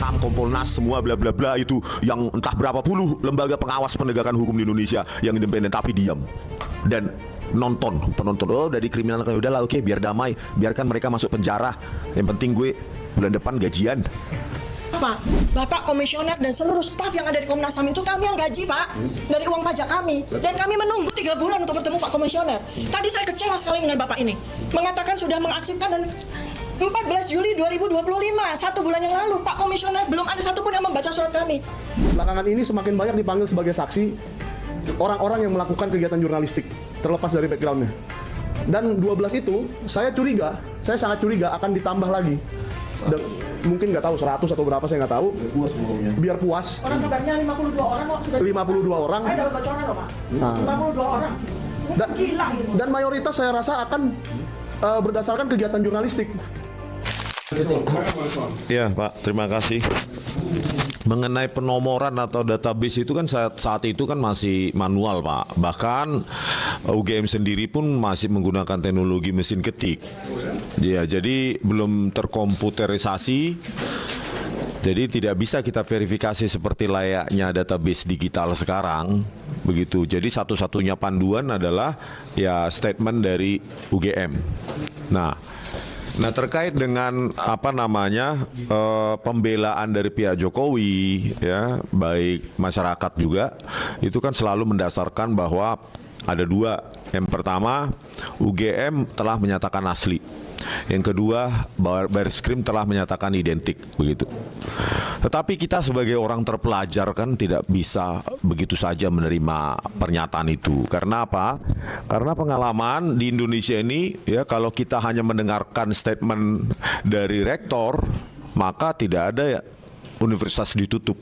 HAM, Kompolnas, semua bla bla bla itu yang entah berapa puluh lembaga pengawas penegakan hukum di Indonesia yang independen tapi diam dan penonton oh dari kriminal kan udahlah oke biar damai, biarkan mereka masuk penjara, yang penting gue bulan depan gajian. Pak, Bapak Komisioner dan seluruh staf yang ada di Komnas HAM itu kami yang gaji, Pak, dari uang pajak kami. Dan kami menunggu 3 bulan untuk bertemu Pak Komisioner. Tadi saya kecewa sekali dengan Bapak ini. Mengatakan sudah mengaksipkan dan 14 Juli 2025, 1 bulan yang lalu, Pak Komisioner belum ada satupun yang membaca surat kami. Belakangan ini semakin banyak dipanggil sebagai saksi orang-orang yang melakukan kegiatan jurnalistik, terlepas dari backgroundnya. Dan 12 itu, saya sangat curiga akan ditambah lagi. Dan mungkin nggak tahu 100 atau berapa saya nggak taw. Biar puas. Orang kabarnya 52 orang kok sudah. 52 orang. Saya dapat bocoran loh, Pak. 52 orang. Gila. Dan mayoritas saya rasa akan berdasarkan kegiatan jurnalistik. Ya Pak, terima kasih. Mengenai penomoran atau database itu kan saat itu kan masih manual Pak. Bahkan UGM sendiri pun masih menggunakan teknologi mesin ketik. Ya, jadi belum terkomputerisasi. Jadi tidak bisa kita verifikasi seperti layaknya database digital sekarang. Begitu. Jadi satu-satunya panduan adalah ya statement dari UGM. Nah terkait dengan pembelaan dari pihak Jokowi ya, baik masyarakat juga itu kan selalu mendasarkan bahwa ada 2. Yang pertama, UGM telah menyatakan asli. Yang kedua, Barreskrim telah menyatakan identik, begitu. Tetapi kita sebagai orang terpelajar kan tidak bisa begitu saja menerima pernyataan itu. Karena apa? Karena pengalaman di Indonesia ini ya, kalau kita hanya mendengarkan statement dari rektor, maka tidak ada ya universitas ditutup.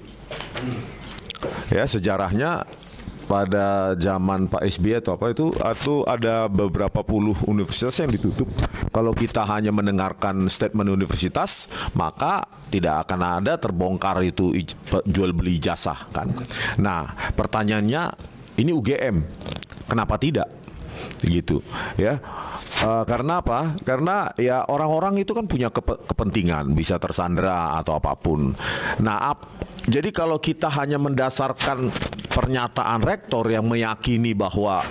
Ya, sejarahnya pada zaman Pak SBY atau ada beberapa puluh universitas yang ditutup. Kalau kita hanya mendengarkan statement universitas, maka tidak akan ada terbongkar itu jual beli ijazah kan. Nah, pertanyaannya ini UGM, kenapa tidak? Gitu ya. Karena apa? Karena ya orang-orang itu kan punya kepentingan, bisa tersandera atau apapun. Nah, jadi kalau kita hanya mendasarkan pernyataan rektor yang meyakini bahwa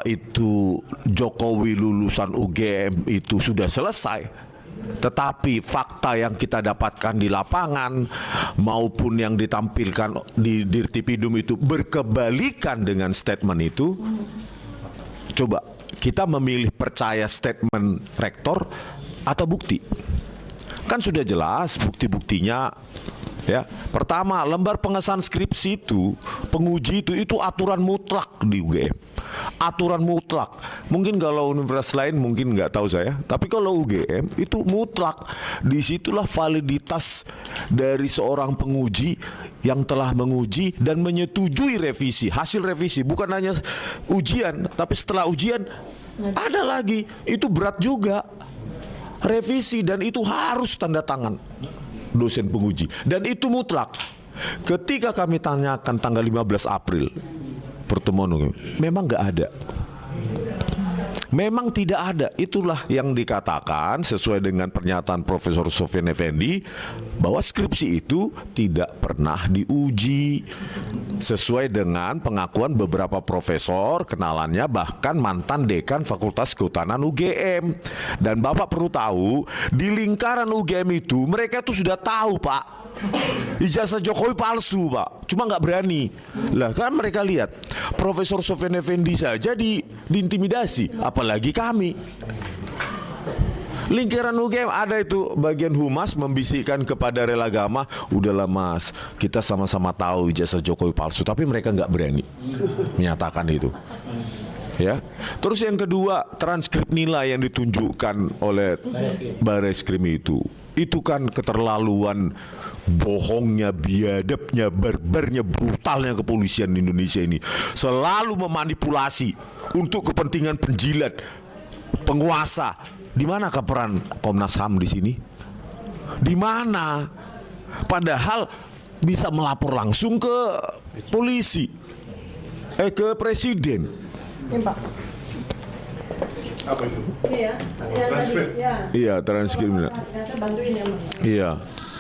itu Jokowi lulusan UGM itu sudah selesai, tetapi fakta yang kita dapatkan di lapangan maupun yang ditampilkan di Dirtipidum itu berkebalikan dengan statement itu, coba kita memilih percaya statement rektor atau bukti? Kan sudah jelas bukti-buktinya. Ya, pertama, lembar pengesahan skripsi itu, penguji itu aturan mutlak di UGM. Aturan mutlak. Mungkin kalau universitas lain mungkin nggak tahu saya, tapi kalau UGM itu mutlak. Disitulah validitas dari seorang penguji yang telah menguji dan menyetujui revisi, hasil revisi, bukan hanya ujian, tapi setelah ujian ada lagi. Itu berat juga. Revisi, dan itu harus tanda tangan dosen penguji, dan itu mutlak. Ketika kami tanyakan tanggal 15 April pertemuan, memang nggak ada, memang tidak ada. Itulah yang dikatakan sesuai dengan pernyataan Profesor Sofyan Effendi bahwa skripsi itu tidak pernah diuji, sesuai dengan pengakuan beberapa profesor kenalannya, bahkan mantan dekan Fakultas Kehutanan UGM. Dan Bapak perlu tahu, di lingkaran UGM itu mereka itu sudah tahu Pak, ijazah Jokowi palsu Pak, cuma nggak berani. Lah kan mereka lihat Profesor Sofyan Effendi saja diintimidasi, apalagi kami. Lingkaran UGM ada itu bagian humas membisikkan kepada Relagama, udahlah Mas, kita sama-sama tahu ijazah Jokowi palsu, tapi mereka nggak berani menyatakan itu. Ya. Terus yang kedua, transkrip nilai yang ditunjukkan oleh Barreskrim itu kan keterlaluan, bohongnya, biadabnya, barbarnya, brutalnya kepolisian di Indonesia ini. Selalu memanipulasi untuk kepentingan penjilat, penguasa. Di mana peran Komnas HAM di sini? Di mana? Padahal bisa melapor langsung ke polisi, ke presiden. Pak. Apa itu? Iya, transkrip. Iya, transkrip. Saya bantuin ya, Mas. Iya.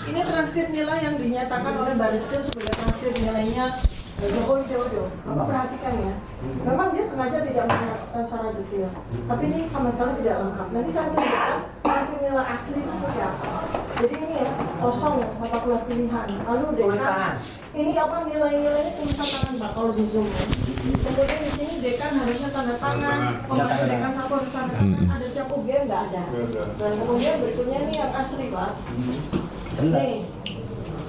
Ini transkrip nilai yang dinyatakan oleh Baris Krim sebagai transkrip nilainya Jokowi Dodo. Bapak perhatikan ya. Memang dia sengaja tidak menyatakan secara detail. Tapi ini sama sekali tidak lengkap. Nanti saya tunjukkan transkrip nilai asli itu seperti apa. Jadi ini ya, kosong mata kuliah pilihan. Lalu dekan, ini apa nilai-nilainya tulisan tangan Pak kalau di zoom. Kemudian di sini dekan harusnya tanda tangan, pembantu dekan satu harus tanda tangan, ada cap UGM nggak ada. Dan kemudian berikutnya ini yang asli Pak. Ini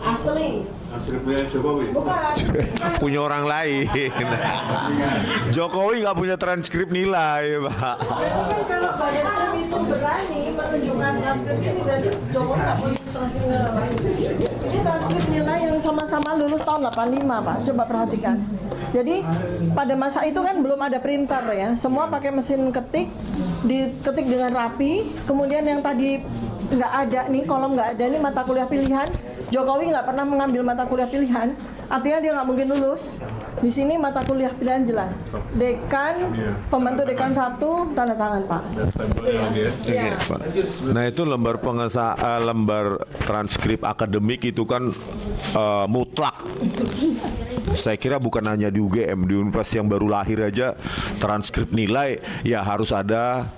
asli. Transkripnya Jokowi. Bukan. Punya orang lain. Jokowi nggak punya transkrip nilai, Pak. Berarti kan kalau Baris Krim itu berani menunjukkan transkrip ini, berarti Jokowi nggak punya transkrip nilai lain. Ini transkrip nilai yang sama-sama lulus tahun 85 Pak. Coba perhatikan. Jadi pada masa itu kan belum ada printer ya. Semua pakai mesin ketik, diketik dengan rapi. Kemudian yang tadi nggak ada nih, kolom nggak ada nih mata kuliah pilihan. Jokowi nggak pernah mengambil mata kuliah pilihan, artinya dia nggak mungkin lulus. Di sini mata kuliah pilihan jelas. Dekan, pembantu dekan 1, tanda tangan Pak. Iya. Nah itu lembar lembar transkrip akademik itu kan mutlak. Saya kira bukan hanya di UGM, di universitas yang baru lahir aja transkrip nilai ya harus ada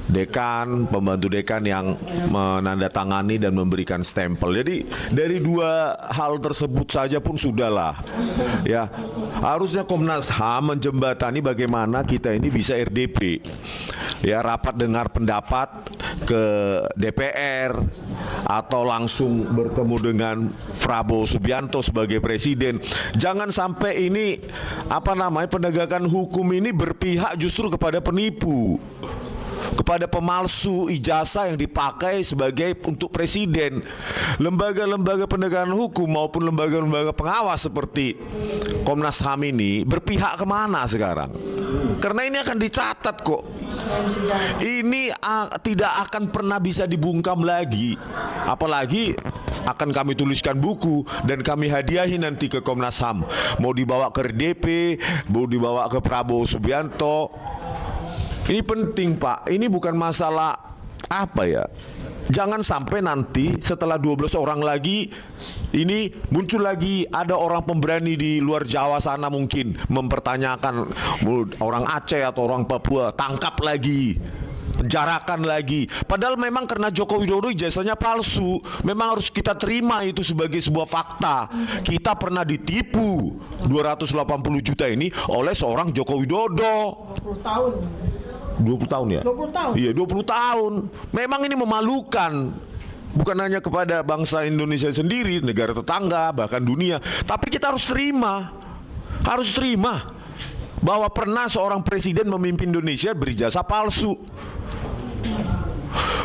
dekan, pembantu dekan yang menandatangani dan memberikan stempel. Jadi dari dua hal tersebut saja pun sudahlah. Ya, harusnya Komnas HAM menjembatani bagaimana kita ini bisa RDP. Ya, rapat dengar pendapat ke DPR atau langsung bertemu dengan Prabowo Subianto sebagai presiden. Jangan sampai ini penegakan hukum ini berpihak justru kepada penipu, kepada pemalsu ijazah yang dipakai sebagai untuk presiden. Lembaga-lembaga penegakan hukum maupun lembaga-lembaga pengawas seperti Komnas HAM ini berpihak kemana sekarang? Karena ini akan dicatat kok. Ini tidak akan pernah bisa dibungkam lagi. Apalagi akan kami tuliskan buku dan kami hadiahi nanti ke Komnas HAM. Mau dibawa ke RDP, mau dibawa ke Prabowo Subianto. Ini penting Pak, ini bukan masalah jangan sampai nanti setelah 12 orang lagi ini muncul lagi ada orang pemberani di luar Jawa sana mungkin mempertanyakan orang Aceh atau orang Papua, tangkap lagi, penjarakan lagi. Padahal memang karena Joko Widodo ijazahnya palsu, memang harus kita terima itu sebagai sebuah fakta. Kita pernah ditipu 280 juta ini oleh seorang Joko Widodo. 20 tahun. 20 tahun ya? 20 tahun. Iya, 20 tahun. Memang ini memalukan. Bukan hanya kepada bangsa Indonesia sendiri, negara tetangga, bahkan dunia. Tapi kita harus terima. Harus terima bahwa pernah seorang presiden memimpin Indonesia berijazah palsu.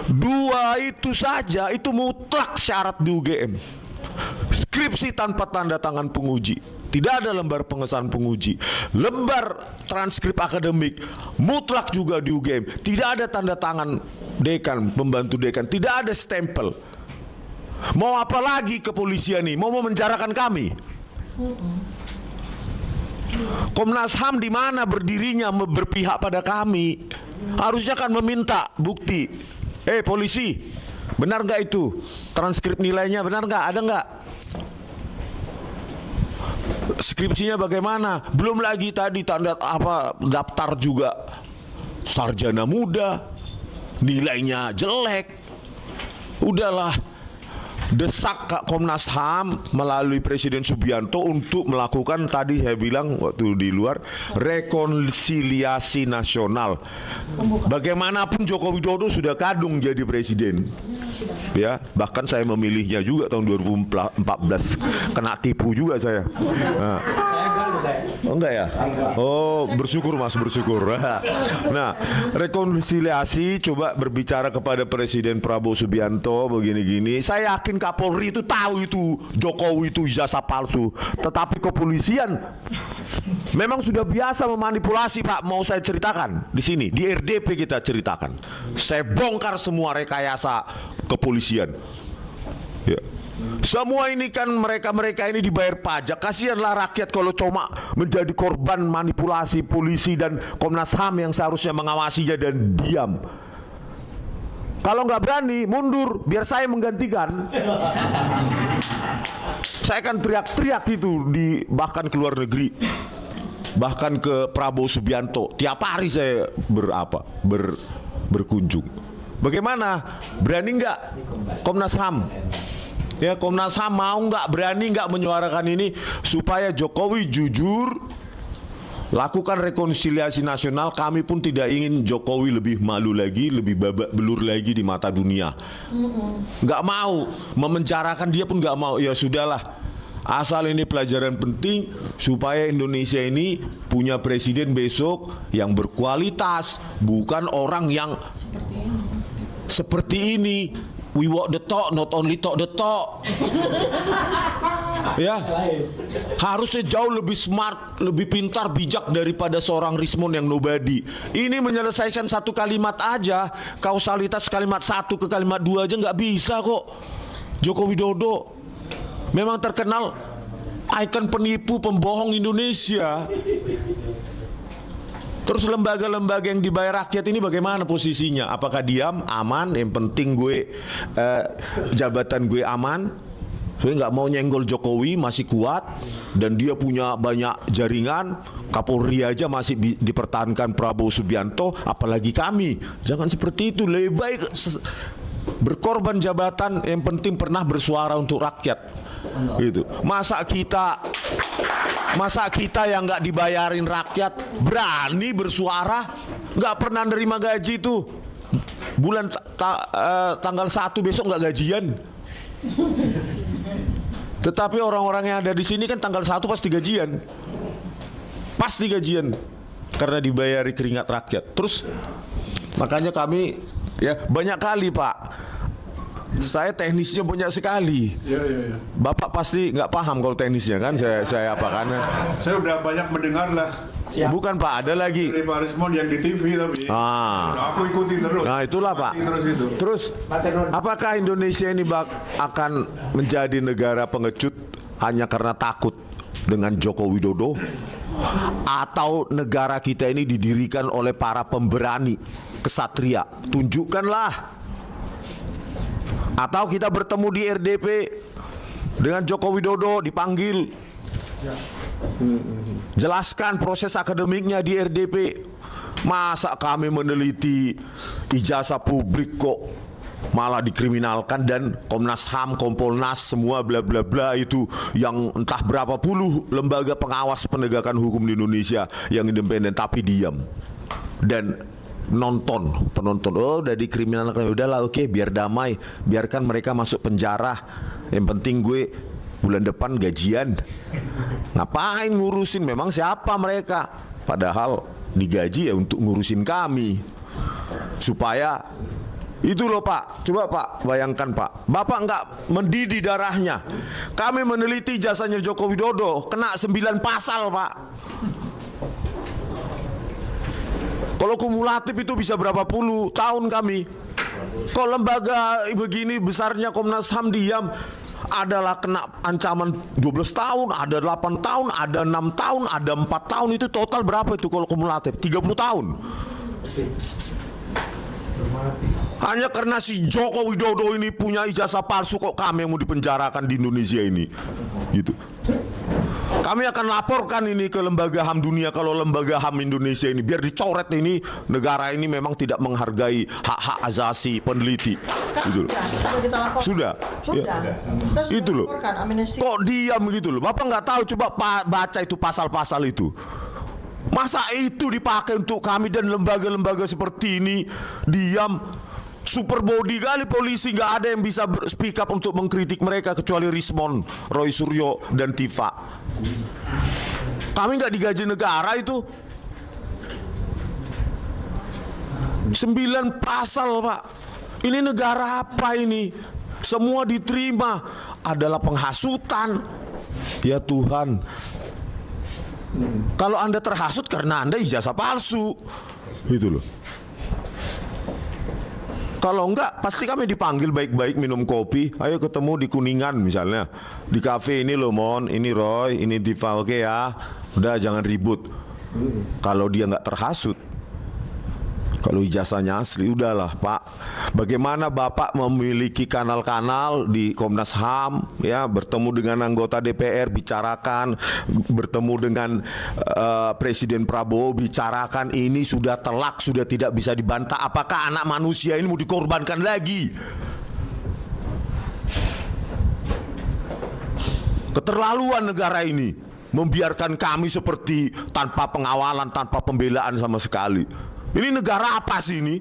Dua itu saja, itu mutlak syarat di UGM. Skripsi tanpa tanda tangan penguji. Tidak ada lembar pengesahan penguji. Lembar transkrip akademik mutlak juga di UGM. Tidak ada tanda tangan dekan, pembantu dekan. Tidak ada stempel. Mau apa lagi kepolisian nih? Mau memenjarakan kami? Komnas HAM di mana berdirinya berpihak pada kami? Harusnya kan meminta bukti. Polisi, benar nggak itu? Transkrip nilainya benar nggak? Ada nggak? Skripsinya bagaimana? Belum lagi tadi daftar juga sarjana muda, nilainya jelek. Udahlah, desak Kak Komnas HAM melalui Presiden Subianto untuk melakukan tadi saya bilang waktu di luar rekonsiliasi nasional. Bagaimanapun Joko Widodo sudah kadung jadi presiden. Ya, bahkan saya memilihnya juga tahun 2014. Kena tipu juga saya. Nah. Oh enggak ya? Oh, bersyukur Mas, bersyukur. Nah, rekonsiliasi coba berbicara kepada Presiden Prabowo Subianto begini-gini. Saya yakin Kapolri itu tahu itu Jokowi itu ijazah palsu. Tetapi kepolisian memang sudah biasa memanipulasi, Pak. Mau saya ceritakan di sini, di RDP kita ceritakan. Saya bongkar semua rekayasa kepolisian. Ya. Semua ini kan mereka ini dibayar pajak. Kasihanlah rakyat kalau cuma menjadi korban manipulasi polisi dan Komnas HAM yang seharusnya mengawasinya dan diam. Kalau nggak berani, mundur, biar saya menggantikan. Saya akan teriak-teriak itu bahkan ke luar negeri, bahkan ke Prabowo Subianto. Tiap hari saya berkunjung. Bagaimana? Berani nggak Komnas HAM? Ya, Komnas HAM mau nggak, berani nggak menyuarakan ini supaya Jokowi jujur, lakukan rekonsiliasi nasional. Kami pun tidak ingin Jokowi lebih malu lagi, lebih babak belur lagi di mata dunia. Nggak mau memenjarakan dia pun nggak mau. Ya sudahlah. Asal ini pelajaran penting supaya Indonesia ini punya presiden besok yang berkualitas, bukan orang yang seperti ini. We walk the talk, not only talk the talk. Ya, harusnya jauh lebih smart, lebih pintar, bijak daripada seorang Rismon yang nobody. Ini menyelesaikan satu kalimat aja, kausalitas kalimat satu ke kalimat dua aja nggak bisa kok. Joko Widodo memang terkenal ikon penipu, pembohong Indonesia. Terus lembaga-lembaga yang dibayar rakyat ini bagaimana posisinya? Apakah diam, aman? Yang penting jabatan gue aman. Saya nggak mau nyenggol Jokowi, masih kuat dan dia punya banyak jaringan. Kapolri aja masih dipertahankan Prabowo Subianto, apalagi kami. Jangan seperti itu. Lebih baik berkorban jabatan, yang penting pernah bersuara untuk rakyat. Gitu. Masa kita yang nggak dibayarin rakyat berani bersuara, nggak pernah nerima gaji itu. Bulan tanggal 1 besok nggak gajian. Tetapi orang-orang yang ada di sini kan tanggal 1 pasti gajian. Pasti gajian karena dibayari keringat rakyat. Terus makanya kami ya banyak kali Pak, saya teknisnya banyak sekali. Iya. Bapak pasti nggak paham kalau teknisnya kan saya apa kan? Saya udah banyak mendengar lah. Bukan Pak, ada lagi. Dari Pak Rismon yang di TV tapi. Udah aku ikuti terus. Nah itulah Pak. Terus itu. Terus apakah Indonesia ini akan menjadi negara pengecut hanya karena takut dengan Joko Widodo? Atau negara kita ini didirikan oleh para pemberani, kesatria? Tunjukkanlah. Atau kita bertemu di RDP dengan Joko Widodo, dipanggil, jelaskan proses akademiknya di RDP. Masa kami meneliti ijazah publik kok malah dikriminalkan, dan Komnas HAM, Kompolnas, semua bla bla bla itu yang entah berapa puluh lembaga pengawas penegakan hukum di Indonesia yang independen tapi diam dan penonton udah dikriminalkan, udahlah oke, biar damai, biarkan mereka masuk penjara, yang penting gue bulan depan gajian. Ngapain ngurusin, memang siapa mereka, padahal digaji ya untuk ngurusin kami supaya itu loh Pak. Coba Pak bayangkan Pak, Bapak nggak mendidih darahnya. Kami meneliti jasanya Joko Widodo kena 9 pasal Pak. Kalau kumulatif itu bisa berapa puluh tahun kami. Kok lembaga begini besarnya Komnas HAM diam, adalah kena ancaman 12 tahun, ada 8 tahun, ada 6 tahun, ada 4 tahun. Itu total berapa itu kalau kumulatif? 30 tahun. Hanya karena si Joko Widodo ini punya ijazah palsu kok kami yang mau dipenjarakan di Indonesia ini. Gitu. Kami akan laporkan ini ke lembaga HAM dunia kalau lembaga HAM Indonesia ini biar dicoret, ini negara ini memang tidak menghargai hak-hak asasi peneliti. Gitu. Sudah. Ya. Kita sudah Itu loh. laporkan, amnesti. Kok diam gitu loh? Bapak nggak tahu, coba baca itu pasal-pasal itu. Masa itu dipakai untuk kami dan lembaga-lembaga seperti ini diam? Super body kali polisi, nggak ada yang bisa speak up untuk mengkritik mereka kecuali Rismon, Roy Suryo dan Tifa. Kami nggak digaji negara itu. 9 pasal Pak. Ini negara apa ini? Semua diterima adalah penghasutan. Ya Tuhan. Kalau Anda terhasut karena Anda ijazah palsu, gitu loh. Kalau enggak, pasti kami dipanggil baik-baik minum kopi. Ayo ketemu di Kuningan misalnya, di kafe ini loh Mon, ini Roy, ini Diva, oke ya. Udah jangan ribut. Kalau dia nggak terhasut, Kalau ijazahnya asli, udahlah Pak. Bagaimana Bapak memiliki kanal-kanal di Komnas HAM, ya, bertemu dengan anggota DPR, bicarakan, bertemu dengan Presiden Prabowo, bicarakan, ini sudah telak, sudah tidak bisa dibantah. Apakah anak manusia ini mau dikorbankan lagi? Keterlaluan negara ini, membiarkan kami seperti tanpa pengawalan, tanpa pembelaan sama sekali. Ini negara apa sih ini?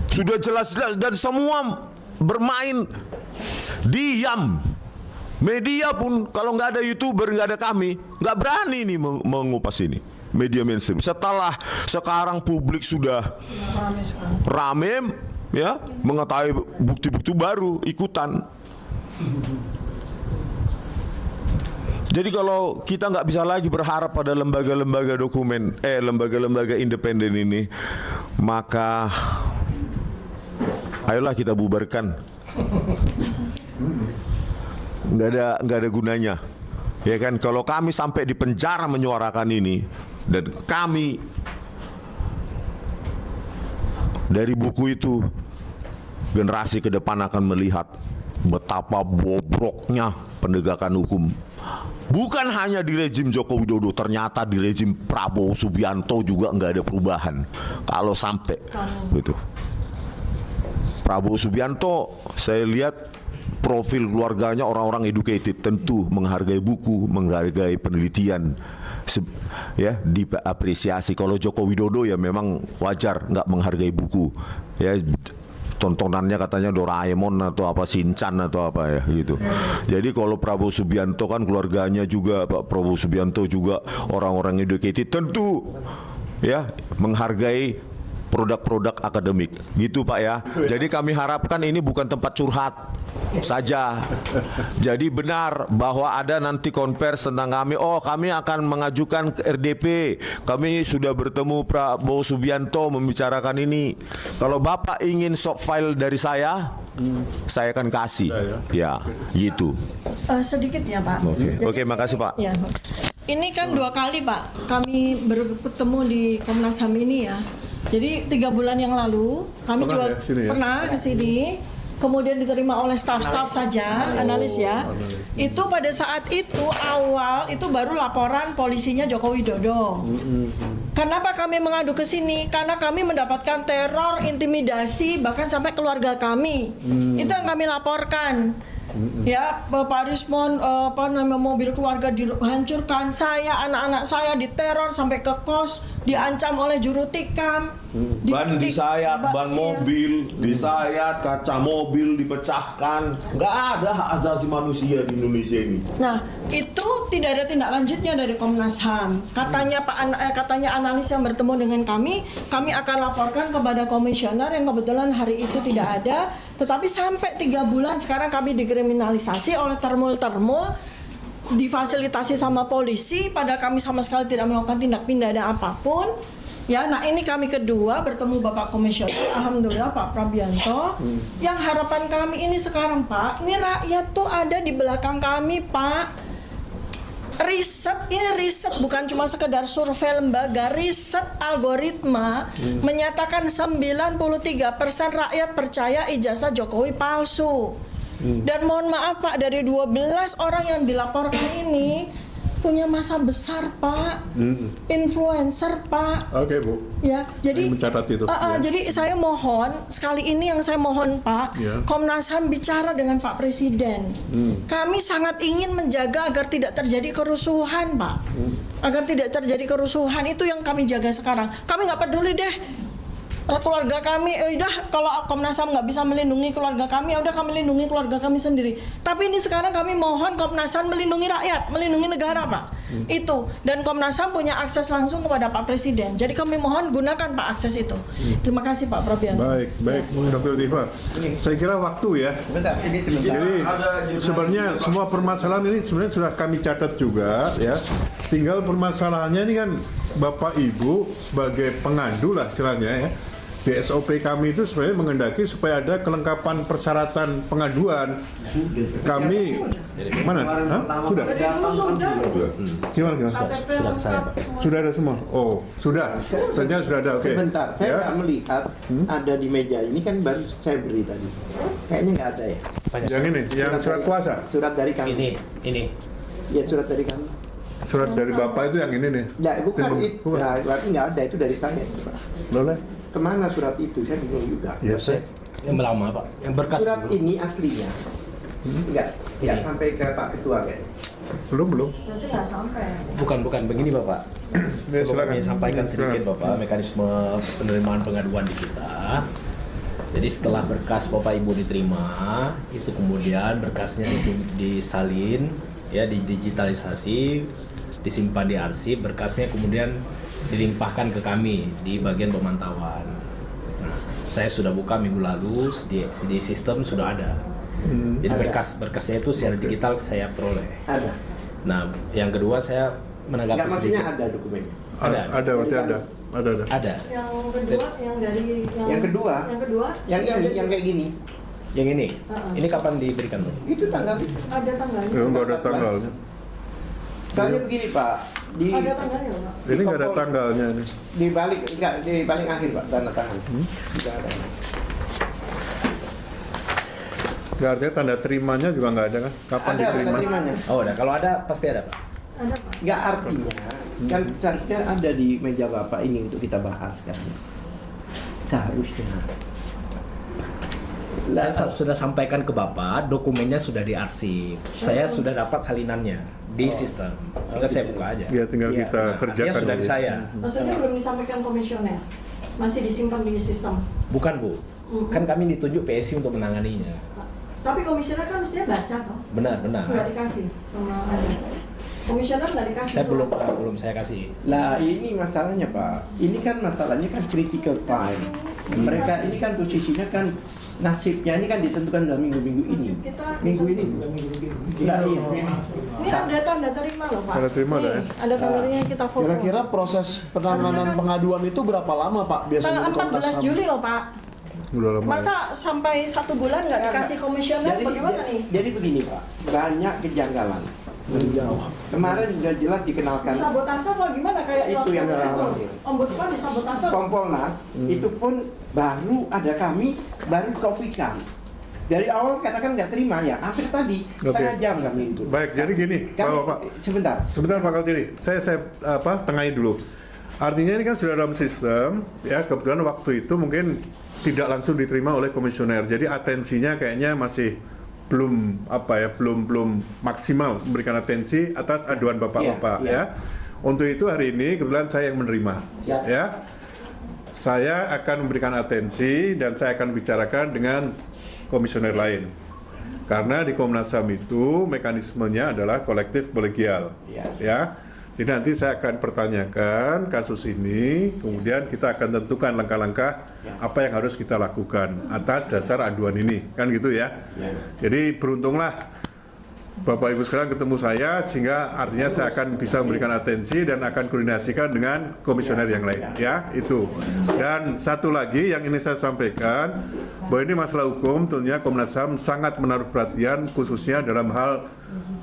Sudah jelas-jelas dan semua bermain diam. Media pun kalau nggak ada YouTuber, nggak ada kami, nggak berani nih mengupas ini. Media mainstream. Setelah sekarang publik sudah rame, ya, mengetahui bukti-bukti baru, ikutan. Jadi kalau kita nggak bisa lagi berharap pada lembaga-lembaga lembaga-lembaga independen ini, maka ayolah kita bubarkan. Nggak ada gunanya, ya kan? Kalau kami sampai di penjara menyuarakan ini, dan kami dari buku itu, generasi ke depan akan melihat betapa bobroknya penegakan hukum. Bukan hanya di rezim Joko Widodo, ternyata di rezim Prabowo Subianto juga nggak ada perubahan. Kalau sampai gitu. Prabowo Subianto, saya lihat profil keluarganya orang-orang educated, tentu menghargai buku, menghargai penelitian, ya, diapresiasi. Kalau Joko Widodo ya memang wajar nggak menghargai buku, ya. Tontonannya katanya Doraemon atau apa, Shinchan atau apa, ya gitu. Jadi kalau Prabowo Subianto kan keluarganya juga, Pak Prabowo Subianto juga orang-orang educated, tentu ya menghargai produk-produk akademik, gitu Pak ya. Jadi kami harapkan ini bukan tempat curhat saja. Jadi benar bahwa ada nanti konvers tentang kami. Oh, kami akan mengajukan ke RDP. Kami sudah bertemu Prabowo Subianto membicarakan ini. Kalau Bapak ingin soft file dari saya akan kasih. Ya, gitu. Sedikit ya Pak. Oke, makasih Pak. Ya. Ini kan 2 kali Pak kami bertemu di Komnas HAM ini ya. Jadi 3 bulan yang lalu kami juga pernah ke sini. Kemudian diterima oleh staf-staf saja, analis ya. Itu pada saat itu awal itu baru laporan polisinya Joko Widodo. Kenapa kami mengadu ke sini? Karena kami mendapatkan teror, intimidasi, bahkan sampai keluarga kami. Itu yang kami laporkan. Ya, Pak Rismon, mobil keluarga dihancurkan, saya, anak-anak saya diteror sampai ke kos, diancam oleh juru tikam. Ban disayat, ban mobil disayat, kaca mobil dipecahkan. Nggak ada hak asasi manusia di Indonesia ini. Nah, itu tidak ada tindak lanjutnya dari Komnas HAM. Katanya analis yang bertemu dengan kami akan laporkan kepada komisioner yang kebetulan hari itu tidak ada. Tetapi sampai 3 bulan sekarang kami dikriminalisasi oleh termul-termul, difasilitasi sama polisi, padahal kami sama sekali tidak melakukan tindak pidana apapun. Ya, nah ini kami kedua bertemu Bapak Komisioner, alhamdulillah Pak Prabianto. Yang harapan kami ini sekarang Pak, ini rakyat tuh ada di belakang kami Pak. Riset bukan cuma sekedar survei lembaga, riset algoritma menyatakan 93% rakyat percaya ijazah Jokowi palsu. Dan mohon maaf Pak, dari 12 orang yang dilaporkan ini punya masa besar Pak, influencer Pak. Oke Bu. Ya, jadi mencatat itu. Jadi saya mohon sekali ini yang saya mohon Pak, Komnas HAM bicara dengan Pak Presiden. Kami sangat ingin menjaga agar tidak terjadi kerusuhan Pak, agar tidak terjadi kerusuhan, itu yang kami jaga sekarang. Kami nggak peduli deh keluarga kami, udah kalau Komnas HAM nggak bisa melindungi keluarga kami, udah kami lindungi keluarga kami sendiri. Tapi ini sekarang kami mohon Komnas HAM melindungi rakyat, melindungi negara Pak. Itu, dan Komnas HAM punya akses langsung kepada Pak Presiden. Jadi kami mohon gunakan Pak akses itu. Terima kasih Pak Prabianto. Baik, Dr. Tifa. Saya kira waktu ya. Bentar, ini sebentar. Jadi sebenarnya semua permasalahan ini sebenarnya sudah kami catat juga ya. Tinggal permasalahannya ini kan Bapak Ibu sebagai pengandu lah istilahnya ya. di SOP kami itu sebenarnya menghendaki supaya ada kelengkapan persyaratan pengaduan. Kami mana? Hah? Sudah? Gimana? Sudah ke saya, Pak. Sudah ada semua? Oh, sudah. Ternyata sudah ada, oke. Sebentar, saya Ya. nggak melihat ada di meja ini kan baru saya beri tadi. Kayaknya nggak ada ya. Yang ini, yang surat kuasa. Surat dari kami. Ini. Ya surat dari kami. Surat dari Bapak itu yang ini nih. Nggak, bukan itu. Bukan. Nah, berarti nggak ada, itu dari saya. Pak. Boleh? Kemana surat itu? Saya bingung juga. Ya, saya. Yang lama, Pak. Yang berkas Surat dulu. ini aslinya. Nggak Ini. sampai ke Pak Ketua kayaknya. Belum. Nanti nggak sampai. Bukan begini, Bapak. Ya, Coba silakan. kami sampaikan sedikit, Silakan. Bapak, mekanisme penerimaan pengaduan di kita. Jadi setelah berkas Bapak Ibu diterima, itu kemudian berkasnya disalin, ya, didigitalisasi, disimpan di arsip, berkasnya kemudian dilimpahkan ke kami di bagian pemantauan. Nah, saya sudah buka minggu lalu di sistem sudah ada. Jadi berkasnya itu secara digital saya peroleh. Ada. Nah, yang kedua saya menanggapi Nggak, maksudnya sedikit. ada dokumennya. Ada. Ada, berarti ada. Ada. Ada. Yang kedua, yang dari Yang kedua, Yang kedua, yang ini, yang kayak gini. Yang ini. Ini kapan diberikan, Bro? Itu tanggal. ada tanggalnya. Ya, nggak ada tanggalnya. Soalnya begini Pak, di Ada tanggalnya, Pak. Ini nggak ada tanggalnya nih. di balik enggak di paling akhir Pak tanda tangan. Tidak ada. Nggak, artinya tanda terimanya juga nggak ada kan? Kapan Ada diterima? tanda terimanya. Oh, ada. Kalau ada pasti ada, Pak. Ada, Pak. Nggak artinya kan seharusnya ada di meja Bapak ini untuk kita bahas kan. Seharusnya. Saya sudah sampaikan ke Bapak, dokumennya sudah diarsip. Saya sudah dapat salinannya di sistem. Tinggal saya buka aja. Ya, tinggal Iya, kita Artinya kerjakan sudah di dulu. saya. Maksudnya belum disampaikan komisioner. Masih disimpan di sistem. Bukan, Bu. Kan kami ditunjuk PSI untuk menanganinya. Tapi komisioner kan mestinya baca toh. Benar. Nggak dikasih sama ada. Komisioner nggak dikasih. Saya surat. belum saya kasih. Lah ini masalahnya Pak. Ini kan masalahnya kan critical time. Mereka ini kan posisinya kan nasibnya ini kan ditentukan dalam minggu-minggu ini. Nasib kita- Minggu ini. Nah, iya. Ini ada tanda terima loh, Pak. Tanda terima ada ya? Nih, ada tanda terima yang kita foto. Kira-kira proses penanganan pengaduan itu berapa lama Pak biasanya Tanggal di Komnas 14 HAM? Juli loh, Pak. Udah lama. Ya? Masa sampai 1 bulan nggak dikasih komisioner? Bagaimana nih? Jadi begini Pak, banyak kejanggalan. Dijawab. Kemarin sudah jelas dikenalkan Sabotase apa gimana kayak Itu yang waktu salah. Ombudsman disabotase. Kompolnas, itu pun baru ada kami baru kopikan. Dari awal katakan nggak terima ya, hampir tadi setengah jam kami itu. Baik, jadi gini, Kami, Pak. sebentar. Pak Kaltiri, saya tengahin dulu. Artinya ini kan sudah dalam sistem, ya kebetulan waktu itu mungkin tidak langsung diterima oleh komisioner. Jadi atensinya kayaknya masih belum belum maksimal memberikan atensi atas aduan bapak-bapak Iya, iya. ya. Untuk itu hari ini kebetulan saya yang menerima, Siap. ya. Saya akan memberikan atensi dan saya akan bicarakan dengan komisioner lain. Karena di Komnas HAM itu mekanismenya adalah kolektif kolegial, Iya. ya. Jadi nanti saya akan pertanyakan kasus ini, kemudian kita akan tentukan langkah-langkah apa yang harus kita lakukan atas dasar aduan ini, kan gitu ya. Ya. Jadi beruntunglah Bapak Ibu sekarang ketemu saya, sehingga artinya saya akan bisa memberikan atensi dan akan koordinasikan dengan komisioner yang lain, ya itu. Dan satu lagi yang ini saya sampaikan, bahwa ini masalah hukum, tentunya Komnas HAM sangat menaruh perhatian khususnya dalam hal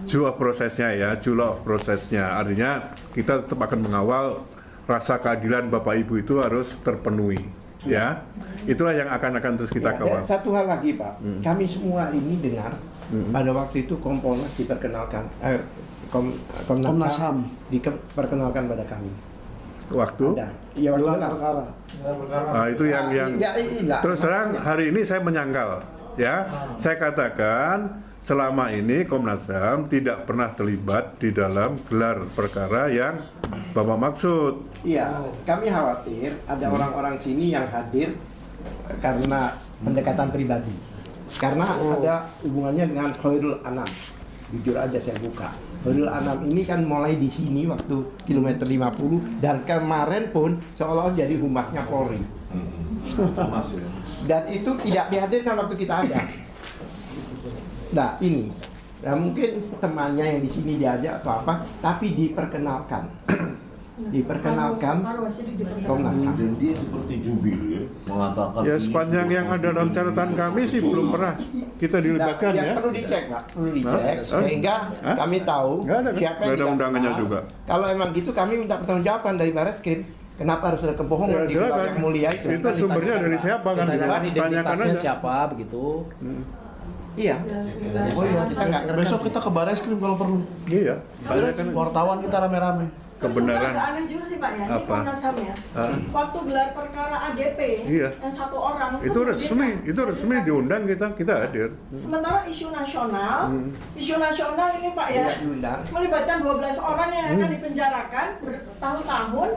jua prosesnya ya, jula prosesnya. Artinya kita tetap akan mengawal rasa keadilan Bapak Ibu itu harus terpenuhi, ya. Itulah yang akan terus kita Ya, kawal. dan satu hal lagi Pak, kami semua ini dengar pada waktu itu Kompolnas diperkenalkan, Komnas HAM diperkenalkan pada kami. Waktu. Ada. Iya, waktu gelar kenal. perkara. Nah, itu yang Enggak. terus terang hari ini saya menyangkal, ya. Saya katakan selama ini Komnas HAM tidak pernah terlibat di dalam gelar perkara yang Bapak maksud. Iya, kami khawatir ada orang-orang sini yang hadir karena pendekatan pribadi. Karena ada hubungannya dengan Khairul Anam. Jujur aja saya buka. Khairul Anam ini kan mulai di sini waktu kilometer 50 dan kemarin pun seolah-olah jadi humasnya Polri. Dan itu tidak dihadirkan waktu kita ada. Nah ini, nah mungkin temannya yang di sini diajak atau apa, tapi diperkenalkan. diperkenalkan Komnas HAM. Dan dia seperti jubil ya, mengatakan Ya ini sepanjang sebuah yang ada dalam catatan kami sih belum pernah kita dilibatkan Yang ya. perlu dicek Pak, perlu dicek sehingga kami tahu Nggak ada kan? siapa yang Nggak ada tidak undangannya benar. juga. Kalau emang gitu kami minta pertanggungjawaban dari Barreskrim. Kenapa harus ada kebohongan Ya, di silakan. wilayah yang mulia itu? Itu sumbernya dari siapa kan? Ditanyakan Tanyakan identitasnya aja. siapa begitu. Iya. Oh iya, kita nggak ngerti. Besok kita ke Barreskrim kalau perlu. Iya, tanyakan aja. Wartawan kita rame-rame. Kebenaran. Agak aneh juga sih Pak ya, ini Apa? Komnas HAM ya. Waktu gelar perkara ADP, Iya. yang satu orang Itu resmi, itu resmi diundang kita hadir. Sementara isu nasional ini Pak ya, Tidak diundang. melibatkan 12 orang yang akan dipenjarakan bertahun-tahun,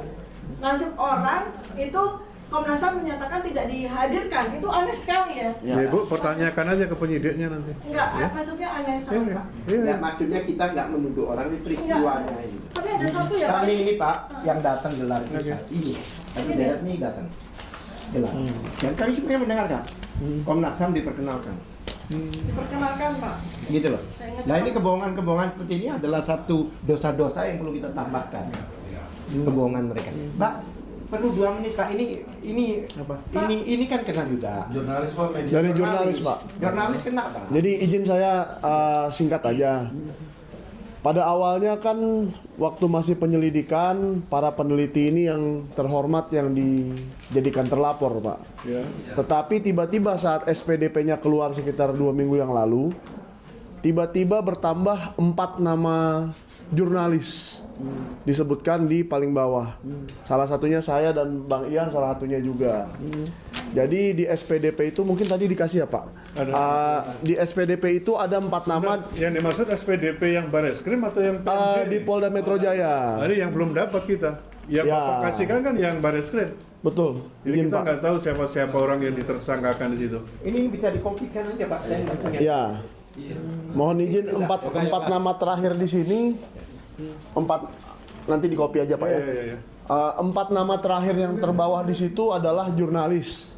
nasib orang itu Komnas HAM menyatakan tidak dihadirkan, itu aneh sekali ya. Ya, Ibu pertanyakan aja ke penyidiknya nanti. Enggak, maksudnya aneh sekali Pak. Iya. Ya, maksudnya kita nggak menuduh orang ini peristiwanya ini. Tapi ada satu ya Pak. Kami ini Pak yang datang gelar kita ini. Tapi Deret ini datang gelar. Dan kami sebenarnya mendengarkan. Komnas HAM diperkenalkan. Diperkenalkan Pak. Gitu loh. Saya ingat Nah ini sekali. kebohongan-kebohongan seperti ini adalah satu dosa-dosa yang perlu kita tambahkan. Kebohongan mereka. Pak, perlu 2 menit Pak. Ini kan kena juga. jurnalis Pak, media. Dari jurnalis, Pak. Jurnalis kena Pak. Jadi izin saya singkat aja. Pada awalnya kan waktu masih penyelidikan, para peneliti ini yang terhormat yang dijadikan terlapor, Pak. Ya. Tetapi tiba-tiba saat SPDP-nya keluar sekitar 2 minggu yang lalu, tiba-tiba bertambah 4 nama jurnalis disebutkan di paling bawah. Salah satunya saya dan Bang Ian, salah satunya juga. Jadi di SPDP itu mungkin tadi dikasih ya Pak. Di SPDP itu ada 4 nama Yang dimaksud SPDP yang Barreskrim atau yang PMJ? di Polda Metro Jaya. Ada yang belum dapat kita. Yang Ya. Bapak kasihkan kan yang Barreskrim. Betul. Jadi Izin kita Pak. nggak tahu siapa-siapa orang yang ditersangkakan di situ. Ini bisa dikopikan aja Pak. Saya nggak punya. Ya. Mohon izin empat nama terakhir di sini 4 nanti di copy aja Pak ya. Iya. 4 nama terakhir yang terbawah di situ adalah jurnalis.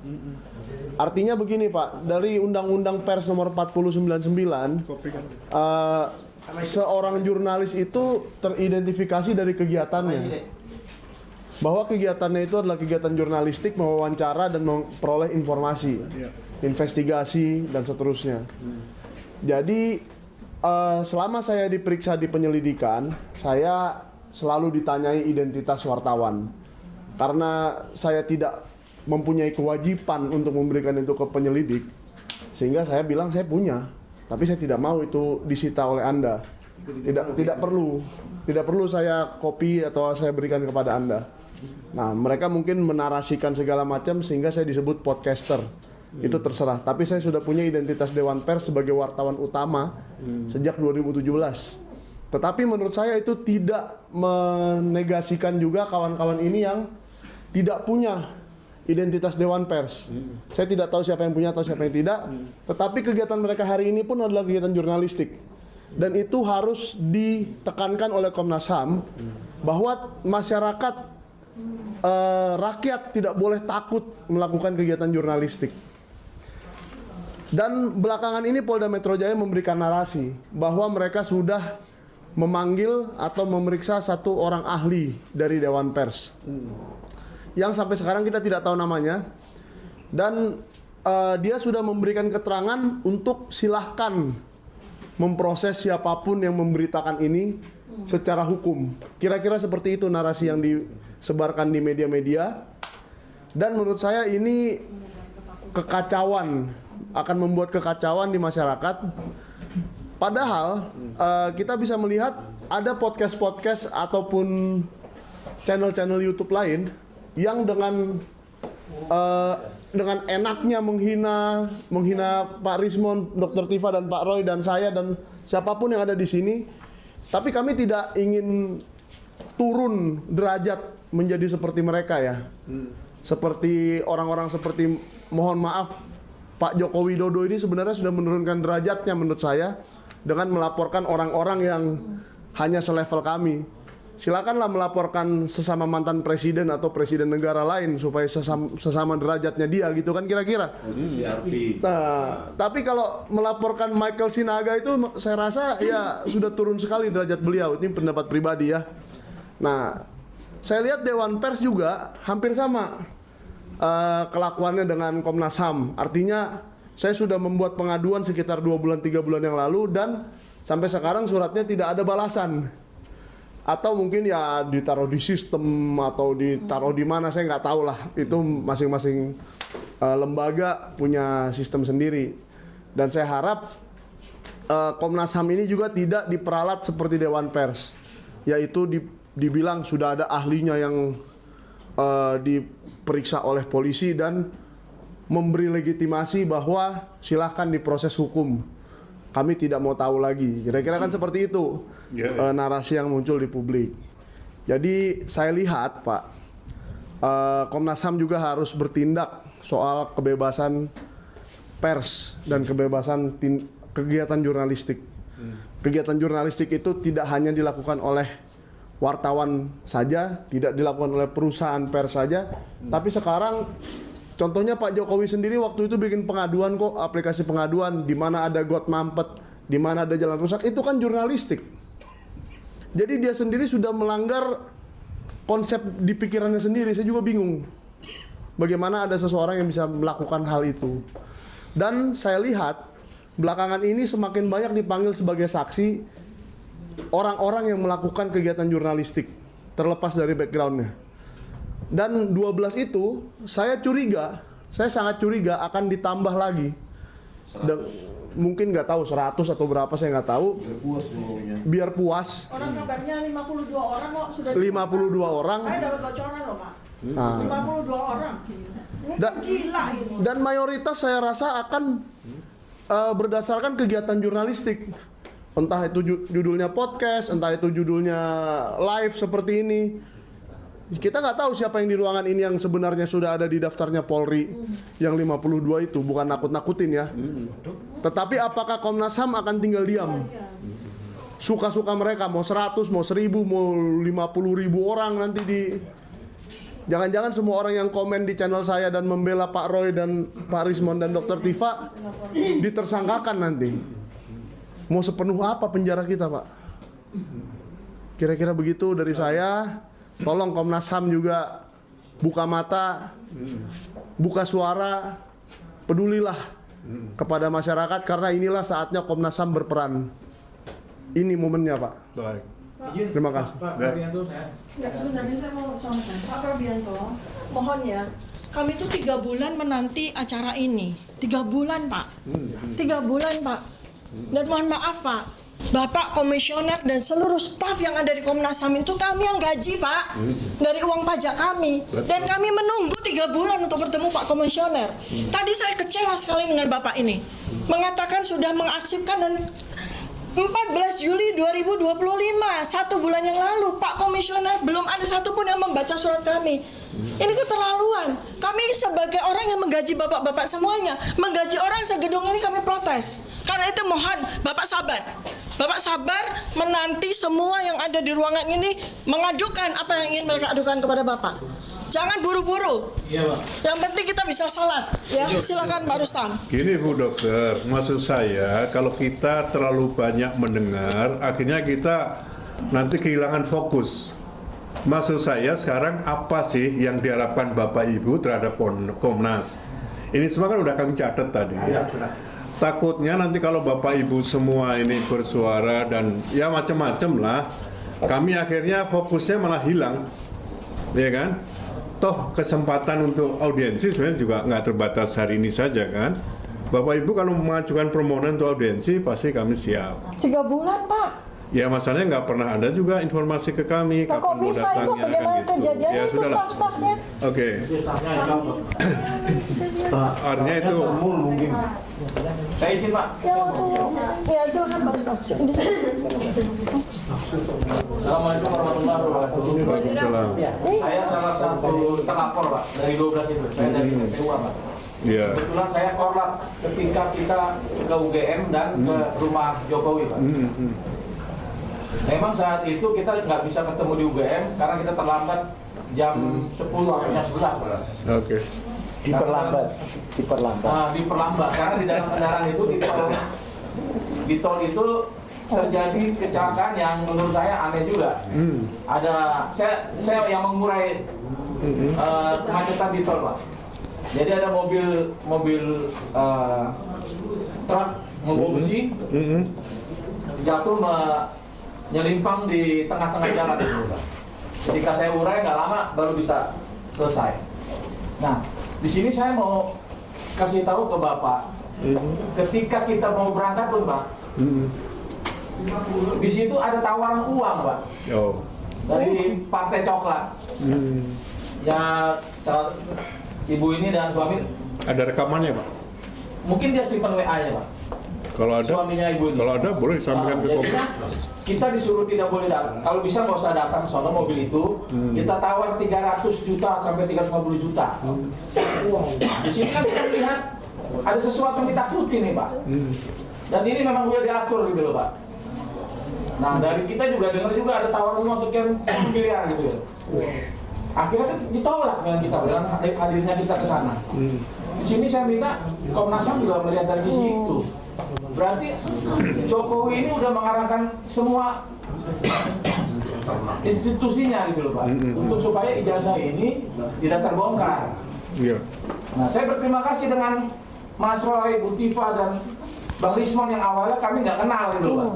Artinya begini Pak, dari Undang-Undang Pers nomor 4099, Kopikan. seorang jurnalis itu teridentifikasi dari kegiatannya. Bahwa kegiatannya itu adalah kegiatan jurnalistik, mewawancara dan memperoleh informasi, Iya. investigasi dan seterusnya. Jadi selama saya diperiksa di penyelidikan, saya selalu ditanyai identitas wartawan. Karena saya tidak mempunyai kewajiban untuk memberikan itu ke penyelidik, sehingga saya bilang saya punya, tapi saya tidak mau itu disita oleh Anda. Tidak perlu saya copy atau saya berikan kepada Anda. Nah, mereka mungkin menarasikan segala macam sehingga saya disebut podcaster. Itu terserah. Tapi saya sudah punya identitas Dewan Pers sebagai wartawan utama sejak 2017. Tetapi menurut saya itu tidak menegasikan juga kawan-kawan ini yang tidak punya identitas Dewan Pers. Saya tidak tahu siapa yang punya atau siapa yang tidak. Tetapi kegiatan mereka hari ini pun adalah kegiatan jurnalistik. Dan itu harus ditekankan oleh Komnas HAM bahwa masyarakat rakyat tidak boleh takut melakukan kegiatan jurnalistik. Dan belakangan ini Polda Metro Jaya memberikan narasi bahwa mereka sudah memanggil atau memeriksa 1 orang ahli dari Dewan Pers yang sampai sekarang kita tidak tahu namanya, dan dia sudah memberikan keterangan untuk silahkan memproses siapapun yang memberitakan ini secara hukum. Kira-kira seperti itu narasi yang disebarkan di media-media, dan menurut saya ini kekacauan, akan membuat kekacauan di masyarakat. Padahal kita bisa melihat ada podcast-podcast ataupun channel-channel YouTube lain yang dengan enaknya menghina Pak Rismon, Dr. Tifa dan Pak Roy dan saya dan siapapun yang ada di sini. Tapi kami tidak ingin turun derajat menjadi seperti mereka ya. Seperti orang-orang seperti, mohon maaf, Pak Joko Widodo ini sebenarnya sudah menurunkan derajatnya menurut saya dengan melaporkan orang-orang yang hanya selevel kami. Silakanlah melaporkan sesama mantan presiden atau presiden negara lain supaya sesama derajatnya dia gitu kan kira-kira. Nah, tapi kalau melaporkan Michael Sinaga itu saya rasa ya sudah turun sekali derajat beliau. Ini pendapat pribadi ya. Nah, saya lihat Dewan Pers juga hampir sama kelakuannya dengan Komnas HAM. Artinya saya sudah membuat pengaduan sekitar 2 bulan 3 bulan yang lalu dan sampai sekarang suratnya tidak ada balasan. Atau mungkin ya ditaruh di sistem atau ditaruh di mana, saya nggak tahu lah. Itu masing-masing lembaga punya sistem sendiri. Dan saya harap Komnas HAM ini juga tidak diperalat seperti Dewan Pers, yaitu dibilang sudah ada ahlinya yang diperiksa oleh polisi dan memberi legitimasi bahwa silahkan diproses hukum. Kami tidak mau tahu lagi. Kira-kira kan seperti itu narasi yang muncul di publik. Jadi saya lihat Pak, Komnas HAM juga harus bertindak soal kebebasan pers dan kebebasan kegiatan jurnalistik. Kegiatan jurnalistik itu tidak hanya dilakukan oleh wartawan saja, tidak dilakukan oleh perusahaan pers saja, tapi sekarang contohnya Pak Jokowi sendiri waktu itu bikin pengaduan kok, aplikasi pengaduan di mana ada got mampet, di mana ada jalan rusak, itu kan jurnalistik. Jadi dia sendiri sudah melanggar konsep di pikirannya sendiri. Saya juga bingung bagaimana ada seseorang yang bisa melakukan hal itu. Dan saya lihat belakangan ini semakin banyak dipanggil sebagai saksi orang-orang yang melakukan kegiatan jurnalistik terlepas dari backgroundnya. Dan 12 itu saya sangat curiga akan ditambah lagi. Dan mungkin nggak tahu 100 atau berapa, saya nggak tahu. Biar puas. Orang kabarnya 52 orang kok sudah 52 orang. Saya dapat bocoran loh Pak. 52 orang. Ini gila ini. Dan mayoritas saya rasa akan berdasarkan kegiatan jurnalistik. Entah itu judulnya podcast, entah itu judulnya live seperti ini. Kita nggak tahu siapa yang di ruangan ini yang sebenarnya sudah ada di daftarnya Polri yang 52 itu, bukan nakut-nakutin ya. Tetapi apakah Komnas HAM akan tinggal diam? Suka-suka mereka, mau 100, mau 1000, mau 50.000 orang nanti di... Jangan-jangan semua orang yang komen di channel saya dan membela Pak Roy dan Pak Rismon dan Dr. Tifa ditersangkakan nanti. Mau sepenuh apa penjara kita, Pak? Kira-kira begitu dari saya. Tolong Komnas HAM juga buka mata, buka suara, pedulilah kepada masyarakat karena inilah saatnya Komnas HAM berperan. Ini momennya, Pak. Baik. Terima kasih. Pak Prabianto, saya. Ya, sebenarnya saya mau sampaikan, Pak Prabianto, mohon ya, kami itu 3 bulan menanti acara ini. 3 bulan, Pak. 3 bulan, Pak. Dan mohon maaf, Pak, Bapak Komisioner dan seluruh staf yang ada di Komnas HAM itu kami yang gaji, Pak, dari uang pajak kami. Dan kami menunggu 3 bulan untuk bertemu Pak Komisioner. Tadi saya kecewa sekali dengan Bapak ini, mengatakan sudah mengarsipkan dan 14 Juli 2025, 1 bulan yang lalu, Pak Komisioner belum ada satupun yang membaca surat kami. Ini keterlaluan. Kami sebagai orang yang menggaji bapak-bapak semuanya, menggaji orang segedung ini, kami protes. Karena itu mohon Bapak sabar. Bapak sabar menanti semua yang ada di ruangan ini mengadukan apa yang ingin mereka adukan kepada Bapak. Jangan buru-buru. Iya, Pak. Yang penting kita bisa sholat. Ya, silakan Pak Rustam. Gini Bu Dokter, maksud saya kalau kita terlalu banyak mendengar, akhirnya kita nanti kehilangan fokus. Maksud saya sekarang apa sih yang diharapkan Bapak Ibu terhadap Komnas? Ini semua kan udah kami catat tadi. Takutnya nanti kalau Bapak Ibu semua ini bersuara dan ya macam-macam lah, kami akhirnya fokusnya malah hilang, ya kan? Toh kesempatan untuk audiensi sebenarnya juga nggak terbatas hari ini saja kan. Bapak Ibu kalau mengajukan permohonan untuk audiensi pasti kami siap. 3 bulan, Pak. Ya masalahnya nggak pernah ada juga informasi ke kami Nah, kapan kok mau bisa datangnya. itu? Bagaimana kan gitu. kejadiannya Ya itu sudahlah. staff-staffnya? Oke. Stafnya yang coba. Artinya itu mungkin. Saya izin, Pak. Ya waktu, ya silakan Pak Rustam. Di sini. Assalamualaikum warahmatullahi wabarakatuh. Waalaikumsalam. Saya salah satu terlapor, Pak, dari 12 itu. Saya dari PPU, Pak. Ya. Kebetulan saya korlap ketika kita ke UGM dan ke rumah Jokowi, Pak. Memang saat itu kita nggak bisa ketemu di UGM karena kita terlambat jam 10 atau jam 11, Pak. Oke. Diperlambat karena di dalam kendaraan itu di tol itu terjadi kecelakaan yang menurut saya aneh juga. Ada saya yang mengurai kemacetan di tol, Pak. Jadi ada mobil truk membawa besi jatuh menyelimpang di tengah-tengah jalan itu, Pak. Ketika saya urai nggak lama baru bisa selesai. Nah, di sini saya mau kasih tahu ke Bapak, ketika kita mau berangkat tuh, Pak, di situ ada tawaran uang, Pak, dari Partai Coklat. Ya, ibu ini dan suami Ada rekamannya, Pak? mungkin dia simpan WA-nya, Pak. Kalau ada, Suaminya ibu ini. kalau ada boleh disampaikan ke Jadi Komnas. kita disuruh tidak boleh datang. Kalau bisa nggak usah datang ke sana mobil itu. Kita tawar 300 juta sampai 350 juta. Di sini kan kita melihat ada sesuatu yang ditakuti nih, Pak. Dan ini memang udah diatur gitu loh, Pak. Nah, dari kita juga dengar juga ada tawaran uang sekian miliar gitu ya. Akhirnya kan ditolak dengan kita, dengan hadirnya kita ke sana. Di sini saya minta Komnas HAM juga melihat dari sisi itu. Berarti Jokowi ini udah mengarahkan semua institusinya gitu loh, Pak, untuk supaya ijazah ini tidak terbongkar. Iya. Nah, saya berterima kasih dengan Mas Roy, Bu Tifa, dan Bang Rismon yang awalnya kami nggak kenal gitu loh, Pak.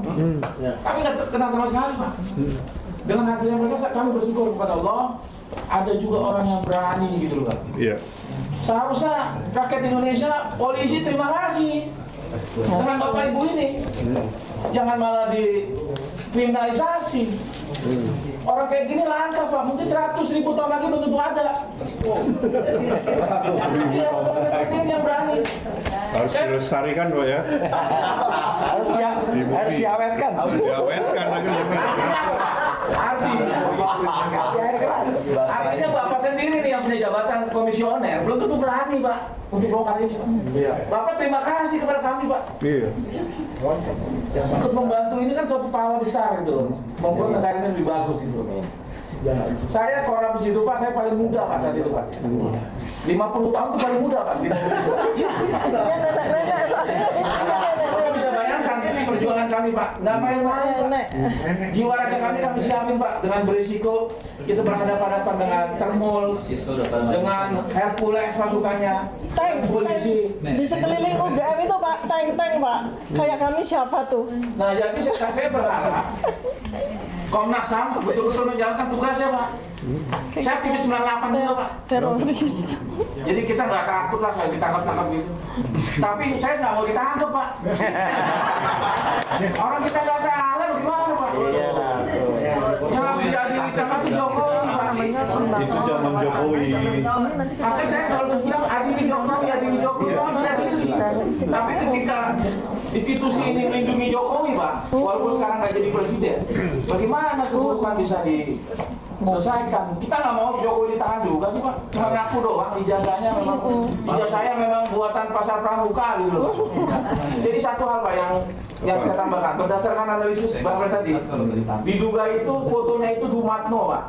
Kami nggak kenal sama sekali, Pak. Dengan hadirnya mereka kami bersyukur kepada Allah, ada juga orang yang berani gitu loh, Pak. Iya. Seharusnya rakyat Indonesia, polisi terima kasih dengan Bapak Ibu ini. Jangan malah dikriminalisasi. Orang kayak gini langka, Pak. Mungkin 100.000 tahun lagi belum tentu ada. Iya, orang ini yang berani. Harus dilestarikan, Pak, ya. Harus diawetkan. Diawetkan lagi. Artinya Bapak sendiri nih yang punya jabatan komisioner belum tentu berani, Pak, untuk bongkar ini, Pak. Bapak terima kasih kepada kami, Pak. Iya. Untuk membantu ini kan suatu pahala besar gitu loh, membuat negara ini lebih bagus gitu loh. Saya kalau di situ, Pak, saya paling muda, Pak, saat itu, Pak. 50 tahun itu paling muda, Pak. Isinya nenek-nenek soalnya. Isinya Bapak nenek-nenek. bisa bayangkan ini perjuangan kami, Pak. Nggak main-main, Pak. Jiwa raga kami siapin, Pak, dengan berisiko kita berhadapan-hadapan dengan Termul, dengan Hercules pasukannya, Tank, polisi. di sekeliling UGM itu, Pak, tank-tank, Pak. Kayak kami siapa tuh? Nah, jadi saya berharap Komnas HAM betul-betul menjalankan tugasnya, Pak. Saya aktivis 98 juga, Pak. Teroris. Jadi kita nggak takut lah kalau ditangkap-tangkap gitu. Tapi saya nggak mau ditangkap, Pak. Orang kita nggak salah, bagaimana, Pak? Yang menjadi ditangkap itu Jokowi, Pak. Itu zaman Jokowi. Makanya saya selalu bilang adili Jokowi, harus diadili. Tapi ketika institusi ini melindungi Jokowi, Pak, walaupun sekarang nggak jadi presiden, bagaimana kebutuhan bisa diselesaikan? Kita nggak mau Jokowi ditahan juga sih, Pak. Cuma ngaku doang, ijazahnya memang buatan pasar pramuka gitu loh. Jadi satu hal, Pak, yang saya tambahkan, berdasarkan analisis Bang Red tadi, diduga itu fotonya itu Dumatno, Pak.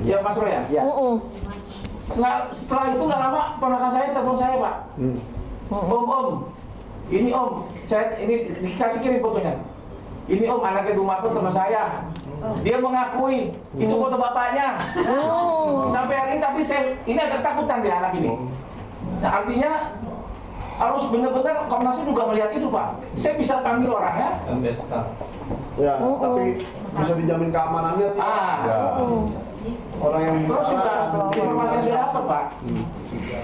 Ya, Mas Roy ya? Setelah itu nggak lama ponakan saya telepon saya, Pak. Om, ini Om, ini dikasih kirim fotonya. Ini Om, anaknya Dumatno teman saya. Dia mengakui itu foto bapaknya. Sampai hari ini, tapi ini agak takutan dia anak ini. Nah, artinya harus benar-benar Komnas HAM juga melihat itu, Pak. Saya bisa panggil orangnya. Ya, tapi bisa dijamin keamanannya tidak? Orang yang Terus juga informasi yang saya dapat, Pak,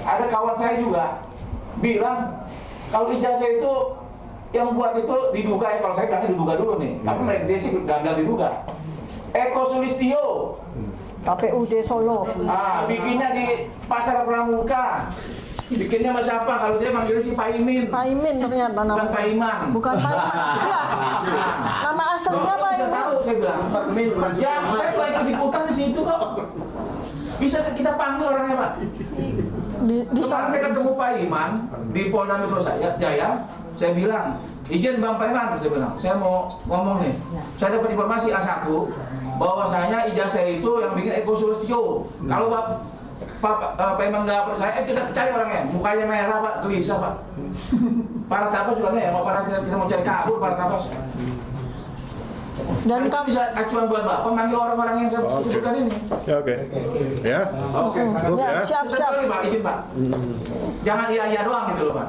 ada kawan saya juga bilang kalau ijazah itu yang buat itu diduga, ya kalau saya bilangnya diduga dulu nih, tapi mereka dia sih nggak bilang diduga. Eko Sulistyo, KPUD Solo. bikinnya di Pasar Pramuka. Bikinnya sama siapa? Kalau dia manggilnya si Pak Imin. Pak Imin ternyata Bukan namanya. Pak Iman. Bukan Pak Iman. Iya. Nama aslinya Pak Bisa Imin. tahu, saya bilang. Ya, saya gak ikut ikutan di situ kok. Bisa kita panggil orangnya, Pak. Di Kemarin saya ketemu Pak Iman di Polda Metro Jaya. Saya bilang, izin Bang Pak Iman, saya bilang, saya mau ngomong nih. Saya dapat informasi A1 bahwasanya ijazah itu yang bikin Eko Sulistyo. Kalau Pak Iman nggak percaya, kita cari orangnya. Mukanya merah, Pak, gelisah, Pak. Para tapas juga nih, mau para kita mau cari kabur para tapas. Dan Itu bisa acuan buat Bapak manggil orang-orang yang saya sebutkan ini. Ya, oke. Ya. Cukup ya, ya. siap. Betul nih Pak, izin Pak. Jangan iya doang gitu loh Pak.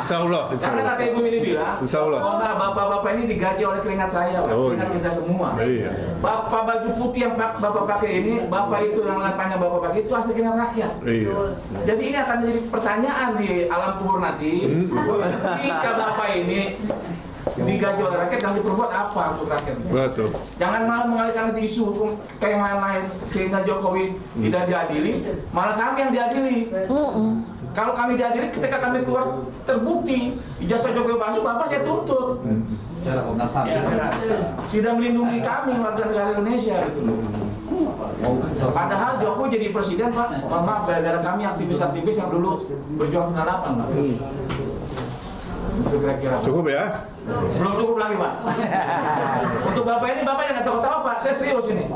Insya Allah. Karena kata Ibu ini bilang, Insya Allah. oh enggak, bapak-bapak ini digaji oleh keringat saya, Pak. Oh, Keringat iya. kita semua. Iya. Bapak baju putih yang Bapak pakai ini, Bapak itu yang lapangnya Bapak pakai itu hasil keringat rakyat. Iya. Jadi ini akan menjadi pertanyaan di alam kubur nanti. Jika Bapak ini digaji oleh rakyat dan diperbuat apa untuk rakyat? Betul. Jangan malah mengalihkan isu hukum kayak yang lain-lain sehingga Jokowi tidak diadili, malah kami yang diadili. Kalau kami diadili, ketika kami keluar terbukti ijazah Jokowi palsu, Bapak saya tuntut. Secara Komnas HAM. Tidak melindungi kami warga negara Indonesia gitu loh. Padahal Jokowi jadi presiden Pak, mohon maaf gara-gara kami aktivis-aktivis yang dulu berjuang 98 Pak. Itu kira-kira. Cukup ya. Belum cukup lagi Pak. Untuk Bapak ini, Bapak yang nggak tahu-tahu Pak, saya serius ini.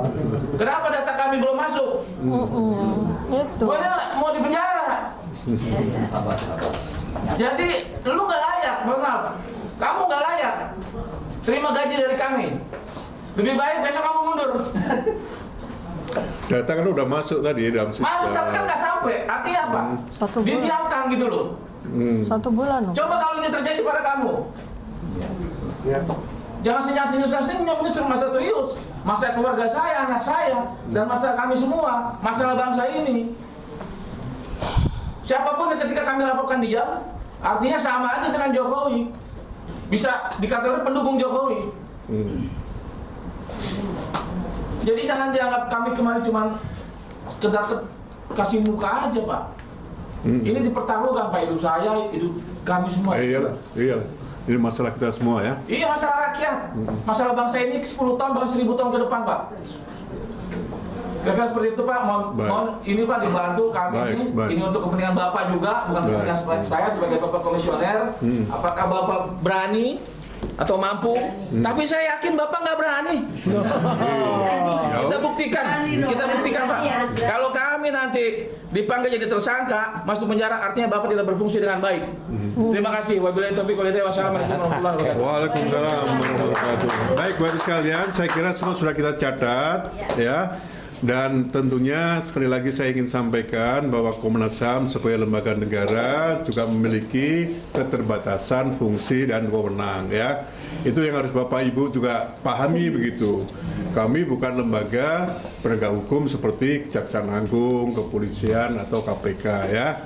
Kenapa data kami belum masuk? Itu. Pokoknya mau di penjara. Jadi lu nggak layak, mohon maaf. Kamu nggak layak terima gaji dari kami. Lebih baik besok kamu mundur. Data kan udah masuk tadi dalam sistem. Masuk tapi kan nggak sampai. Artinya apa? 1 bulan. Didiamkan gitu loh. 1 bulan. loh. Coba kalau ini terjadi pada kamu. Jangan senyum-senyum, ini masalah serius. Masalah keluarga saya, anak saya, dan masalah kami semua. Masalah bangsa ini. Siapapun yang ketika kami laporkan diam, artinya sama aja dengan Jokowi. Bisa dikategori pendukung Jokowi. Jadi jangan dianggap kami kemarin cuma sekedar kasih muka aja Pak. Ini dipertaruhkan Pak, hidup saya, hidup kami semua. Iyalah. Ini masalah kita semua ya. Iya masalah rakyat, masalah bangsa ini 10 tahun bahkan 1000 tahun ke depan Pak. Kira-kira seperti itu Pak, mohon ini Pak dibantu kami Baik. ini untuk kepentingan Bapak juga, bukan kepentingan saya sebagai Bapak Komisioner. Apakah Bapak berani atau mampu? Tapi saya yakin Bapak nggak berani. Kita buktikan Pak. Kalau kami nanti dipanggil jadi tersangka, masuk penjara, artinya Bapak tidak berfungsi dengan baik. Terima kasih. Wabillahi taufiq wal hidayah. Wassalamualaikum warahmatullahi wabarakatuh. Waalaikumsalam warahmatullahi wabarakatuh. Baik Bapak sekalian, saya kira semua sudah kita catat ya. Dan tentunya sekali lagi saya ingin sampaikan bahwa Komnas HAM sebagai lembaga negara juga memiliki keterbatasan fungsi dan wewenang ya. Itu yang harus Bapak Ibu juga pahami begitu. Kami bukan lembaga penegak hukum seperti Kejaksaan Agung, Kepolisian atau KPK ya.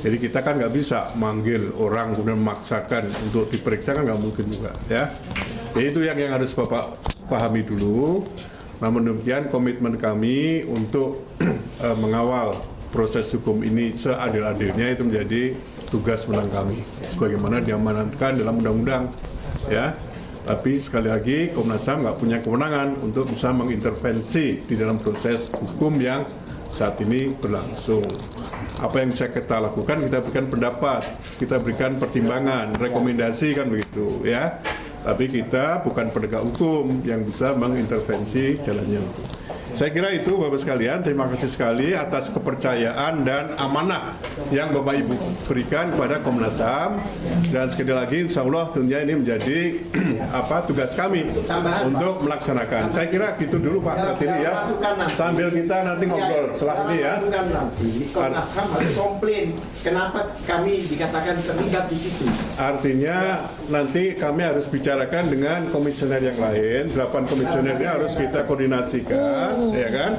Jadi kita kan nggak bisa manggil orang kemudian memaksakan untuk diperiksa, kan nggak mungkin juga ya. Jadi itu yang harus Bapak pahami dulu. Namun demikian komitmen kami untuk mengawal proses hukum ini seadil-adilnya itu menjadi tugas menang kami sebagaimana diamanatkan dalam undang-undang ya. Tapi sekali lagi Komnas HAM nggak punya kewenangan untuk bisa mengintervensi di dalam proses hukum yang saat ini berlangsung. Apa yang bisa kita lakukan, kita berikan pendapat, kita berikan pertimbangan, rekomendasi kan begitu ya. Tapi kita bukan penegak hukum yang bisa mengintervensi jalannya hukum. Saya kira itu Bapak sekalian, terima kasih sekali atas kepercayaan dan amanah yang Bapak Ibu berikan kepada Komnas HAM. Dan sekali lagi insya Allah tentunya ini menjadi tugas kami untuk melaksanakan. Saya kira gitu dulu Pak Katiri ya. Sambil kita nanti ngobrol setelah ini ya. Komnas HAM harus komplain kenapa kami dikatakan terlibat di situ. Artinya nanti kami harus bicarakan dengan komisioner yang lain. 8 komisionernya harus kita koordinasikan, ya kan?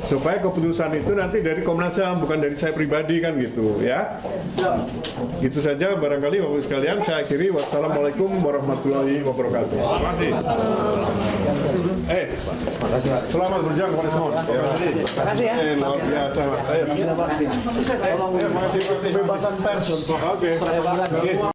Supaya keputusan itu nanti dari Komnas HAM, bukan dari saya pribadi kan gitu, ya. Itu saja barangkali Bapak sekalian. Saya akhiri. Wassalamualaikum warahmatullahi wabarakatuh. Terima kasih. Selamat berjuang kepada semua. Terima kasih ya. Luar biasa. Terima kasih. Kebebasan pers. Oke.